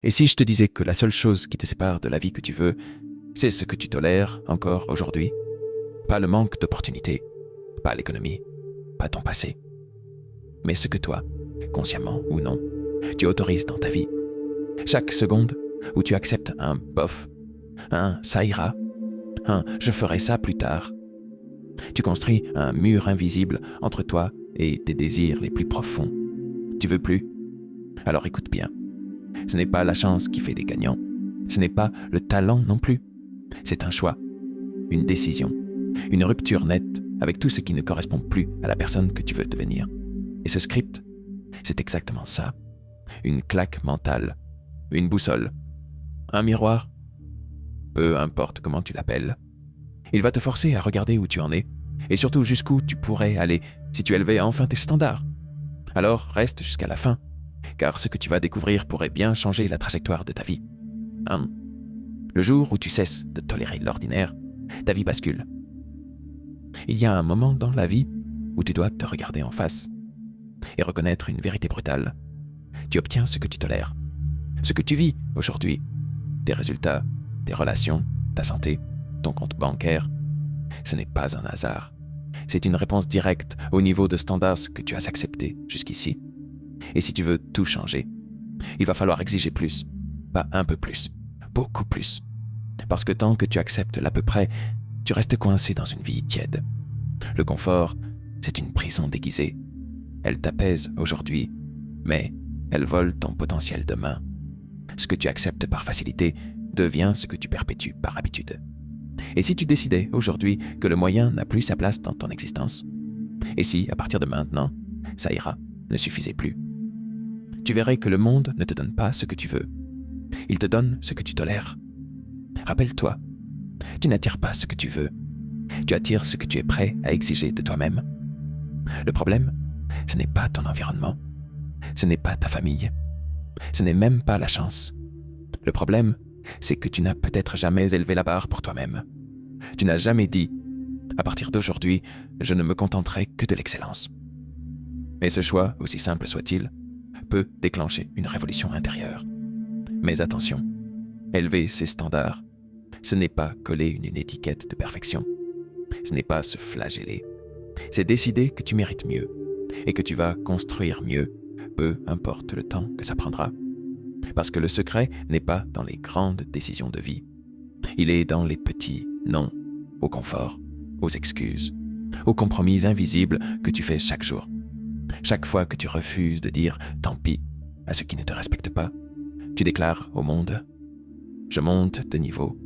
Et si je te disais que la seule chose qui te sépare de la vie que tu veux, c'est ce que tu tolères encore aujourd'hui? Pas le manque d'opportunités, pas l'économie, pas ton passé, mais ce que toi, consciemment ou non, tu autorises dans ta vie. Chaque seconde où tu acceptes un bof, un ça ira, un je ferai ça plus tard, tu construis un mur invisible entre toi et tes désirs les plus profonds. Tu veux plus? Alors écoute bien. Ce n'est pas la chance qui fait les gagnants. Ce n'est pas le talent non plus. C'est un choix, une décision, une rupture nette avec tout ce qui ne correspond plus à la personne que tu veux devenir. Et ce script, c'est exactement ça. Une claque mentale, une boussole, un miroir, peu importe comment tu l'appelles. Il va te forcer à regarder où tu en es, et surtout jusqu'où tu pourrais aller si tu élevais enfin tes standards. Alors reste jusqu'à la fin, car ce que tu vas découvrir pourrait bien changer la trajectoire de ta vie. Le jour où tu cesses de tolérer l'ordinaire, ta vie bascule. Il y a un moment dans la vie où tu dois te regarder en face et reconnaître une vérité brutale. Tu obtiens ce que tu tolères, ce que tu vis aujourd'hui, tes résultats, tes relations, ta santé, ton compte bancaire. Ce n'est pas un hasard. C'est une réponse directe au niveau de standards que tu as accepté jusqu'ici. Et si tu veux tout changer, il va falloir exiger plus, pas un peu plus, beaucoup plus. Parce que tant que tu acceptes l'à peu près, tu restes coincé dans une vie tiède. Le confort, c'est une prison déguisée. Elle t'apaise aujourd'hui, mais elle vole ton potentiel demain. Ce que tu acceptes par facilité devient ce que tu perpétues par habitude. Et si tu décidais aujourd'hui que le moyen n'a plus sa place dans ton existence? Et si, à partir de maintenant, ça ira, ne suffisait plus? Tu verrais que le monde ne te donne pas ce que tu veux. Il te donne ce que tu tolères. Rappelle-toi, tu n'attires pas ce que tu veux. Tu attires ce que tu es prêt à exiger de toi-même. Le problème, ce n'est pas ton environnement. Ce n'est pas ta famille. Ce n'est même pas la chance. Le problème, c'est que tu n'as peut-être jamais élevé la barre pour toi-même. Tu n'as jamais dit « À partir d'aujourd'hui, je ne me contenterai que de l'excellence ». Et ce choix, aussi simple soit-il, peut déclencher une révolution intérieure. Mais attention, élever ses standards, ce n'est pas coller une étiquette de perfection. Ce n'est pas se flageller. C'est décider que tu mérites mieux et que tu vas construire mieux, peu importe le temps que ça prendra. Parce que le secret n'est pas dans les grandes décisions de vie. Il est dans les petits non au confort, aux excuses, aux compromis invisibles que tu fais chaque jour. Chaque fois que tu refuses de dire « tant pis » à ceux qui ne te respectent pas, tu déclares au monde « je monte de niveau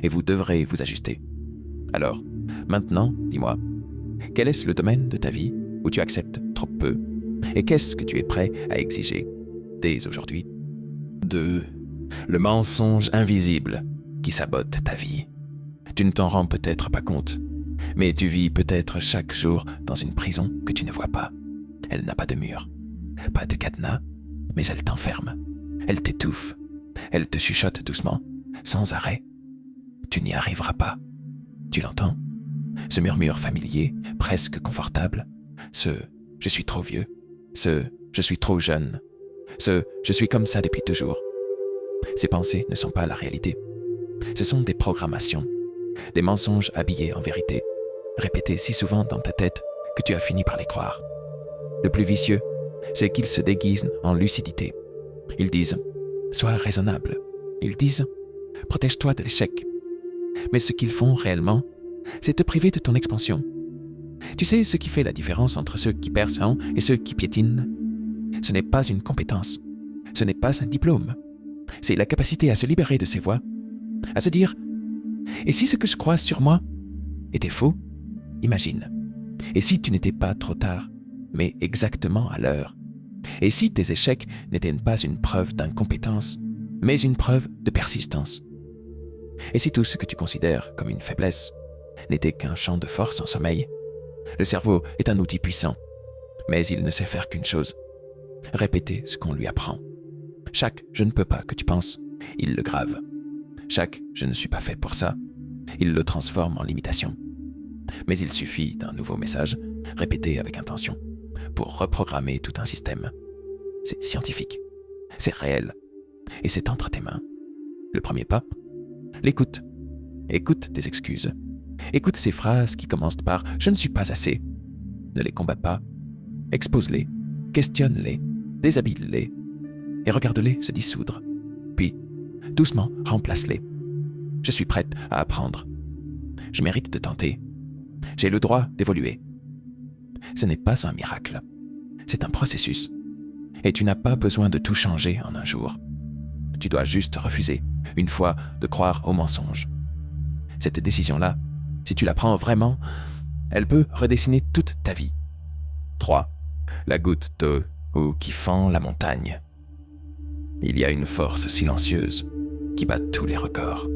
et vous devrez vous ajuster ». Alors, maintenant, dis-moi, quel est le domaine de ta vie où tu acceptes trop peu et qu'est-ce que tu es prêt à exiger dès aujourd'hui? 2. Le mensonge invisible qui sabote ta vie. Tu ne t'en rends peut-être pas compte, mais tu vis peut-être chaque jour dans une prison que tu ne vois pas. Elle n'a pas de mur, pas de cadenas, mais elle t'enferme. Elle t'étouffe. Elle te chuchote doucement, sans arrêt. Tu n'y arriveras pas. Tu l'entends? Ce murmure familier, presque confortable. Ce « je suis trop vieux ». Ce « je suis trop jeune ». Ce « je suis comme ça depuis toujours ». Ces pensées ne sont pas la réalité. Ce sont des programmations, des mensonges habillés en vérité, répétés si souvent dans ta tête que tu as fini par les croire. Le plus vicieux, c'est qu'ils se déguisent en lucidité. Ils disent « sois raisonnable ». Ils disent « protège-toi de l'échec ». Mais ce qu'ils font réellement, c'est te priver de ton expansion. Tu sais ce qui fait la différence entre ceux qui percent et ceux qui piétinent? Ce n'est pas une compétence, ce n'est pas un diplôme. C'est la capacité à se libérer de ses voix, à se dire « et si ce que je crois sur moi était faux? Imagine. Et si tu n'étais pas trop tard, mais exactement à l'heure? Et si tes échecs n'étaient pas une preuve d'incompétence, mais une preuve de persistance? Et si tout ce que tu considères comme une faiblesse n'était qu'un champ de force en sommeil? Le cerveau est un outil puissant, mais il ne sait faire qu'une chose, répéter ce qu'on lui apprend. Chaque « je ne peux pas » que tu penses, il le grave. Chaque « je ne suis pas fait pour ça », il le transforme en limitation. Mais il suffit d'un nouveau message, répété avec intention, pour reprogrammer tout un système. C'est scientifique, c'est réel. Et c'est entre tes mains. Le premier pas, l'écoute. Écoute tes excuses. Écoute ces phrases qui commencent par « je ne suis pas assez ». Ne les combats pas. Expose-les, questionne-les, déshabille-les et regarde-les se dissoudre. Puis, doucement, remplace-les. Je suis prête à apprendre. Je mérite de tenter. J'ai le droit d'évoluer. Ce n'est pas un miracle. C'est un processus. Et tu n'as pas besoin de tout changer en un jour. Tu dois juste refuser, une fois, de croire aux mensonges. Cette décision-là, si tu la prends vraiment, elle peut redessiner toute ta vie. 3. La goutte d'eau qui fend la montagne. Il y a une force silencieuse qui bat tous les records.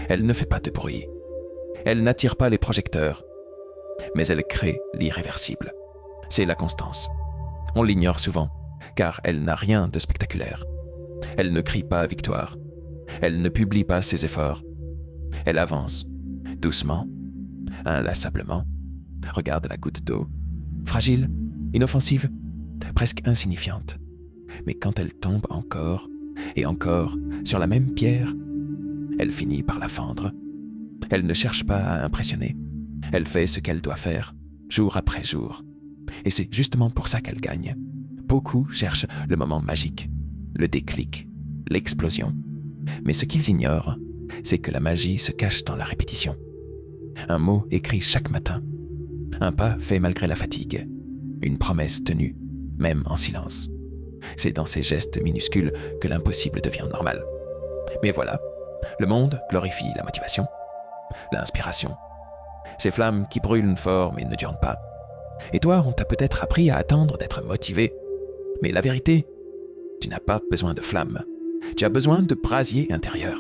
Elle ne fait pas de bruit. Elle n'attire pas les projecteurs. Mais elle crée l'irréversible. C'est la constance. On l'ignore souvent, car elle n'a rien de spectaculaire. Elle ne crie pas victoire. Elle ne publie pas ses efforts. Elle avance, doucement, inlassablement. Regarde la goutte d'eau. Fragile, inoffensive, presque insignifiante. Mais quand elle tombe encore et encore sur la même pierre, elle finit par la fendre. Elle ne cherche pas à impressionner. Elle fait ce qu'elle doit faire, jour après jour. Et c'est justement pour ça qu'elle gagne. Beaucoup cherchent le moment magique, le déclic, l'explosion. Mais ce qu'ils ignorent, c'est que la magie se cache dans la répétition. Un mot écrit chaque matin, un pas fait malgré la fatigue, une promesse tenue, même en silence. C'est dans ces gestes minuscules que l'impossible devient normal. Mais voilà, le monde glorifie la motivation, l'inspiration. Ces flammes qui brûlent fort mais ne durent pas. Et toi, on t'a peut-être appris à attendre d'être motivé. Mais la vérité, tu n'as pas besoin de flammes. Tu as besoin de brasier intérieur.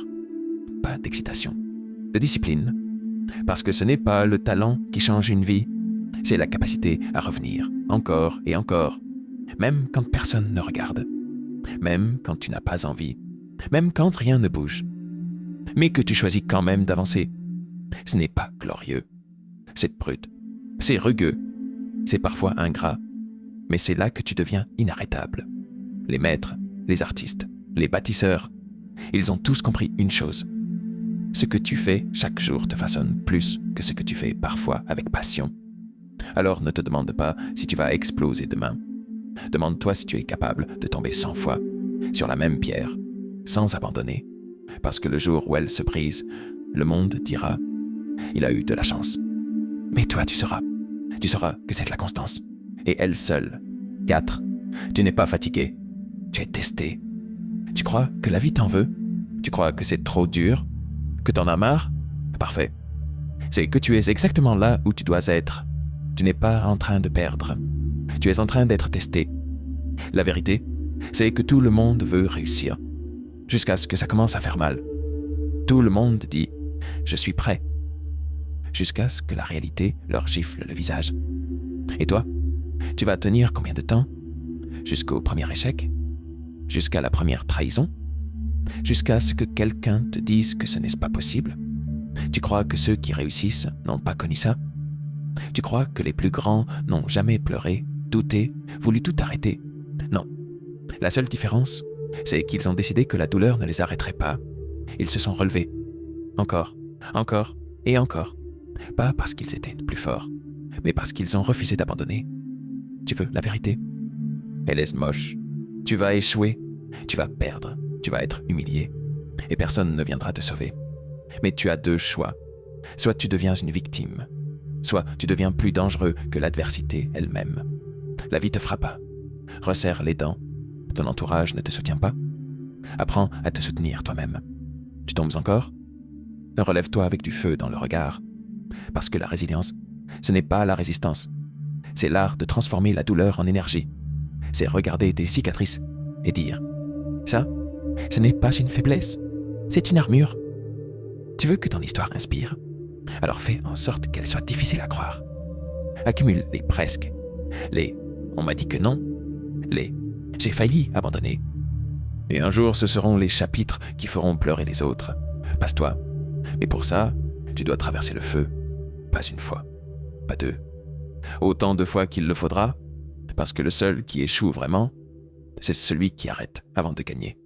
Pas d'excitation, de discipline. Parce que ce n'est pas le talent qui change une vie, c'est la capacité à revenir, encore et encore, même quand personne ne regarde, même quand tu n'as pas envie, même quand rien ne bouge. Mais que tu choisis quand même d'avancer. Ce n'est pas glorieux, c'est brut, c'est rugueux, c'est parfois ingrat, mais c'est là que tu deviens inarrêtable. Les maîtres, les artistes, les bâtisseurs, ils ont tous compris une chose. Ce que tu fais chaque jour te façonne plus que ce que tu fais parfois avec passion. Alors ne te demande pas si tu vas exploser demain. Demande-toi si tu es capable de tomber 100 fois sur la même pierre, sans abandonner. Parce que le jour où elle se brise, le monde dira « Il a eu de la chance ». Mais toi, tu sauras que c'est de la constance. Et elle seule. 4. Tu n'es pas fatigué. Tu es testé. Tu crois que la vie t'en veut? Tu crois que c'est trop dur? Que t'en as marre? Parfait. C'est que tu es exactement là où tu dois être. Tu n'es pas en train de perdre. Tu es en train d'être testé. La vérité, c'est que tout le monde veut réussir. Jusqu'à ce que ça commence à faire mal. Tout le monde dit « Je suis prêt ». Jusqu'à ce que la réalité leur gifle le visage. Et toi, tu vas tenir combien de temps? Jusqu'au premier échec? Jusqu'à la première trahison? Jusqu'à ce que quelqu'un te dise que ce n'est pas possible? Tu crois que ceux qui réussissent n'ont pas connu ça? Tu crois que les plus grands n'ont jamais pleuré, douté, voulu tout arrêter? Non. La seule différence, c'est qu'ils ont décidé que la douleur ne les arrêterait pas. Ils se sont relevés. Encore, encore et encore. Pas parce qu'ils étaient plus forts, mais parce qu'ils ont refusé d'abandonner. Tu veux la vérité? Elle est moche. Tu vas échouer, tu vas perdre, tu vas être humilié, et personne ne viendra te sauver. Mais tu as deux choix. Soit tu deviens une victime, soit tu deviens plus dangereux que l'adversité elle-même. La vie te frappe. Resserre les dents. Ton entourage ne te soutient pas. Apprends à te soutenir toi-même. Tu tombes encore? Relève-toi avec du feu dans le regard. Parce que la résilience, ce n'est pas la résistance. C'est l'art de transformer la douleur en énergie. C'est regarder tes cicatrices et dire « Ça, ce n'est pas une faiblesse, c'est une armure. » Tu veux que ton histoire inspire? Alors fais en sorte qu'elle soit difficile à croire. Accumule les presque, les « on m'a dit que non », les « j'ai failli abandonner ». Et un jour, ce seront les chapitres qui feront pleurer les autres. Passe-toi. Mais pour ça, tu dois traverser le feu. Pas une fois, pas deux. Autant de fois qu'il le faudra, parce que le seul qui échoue vraiment, c'est celui qui arrête avant de gagner.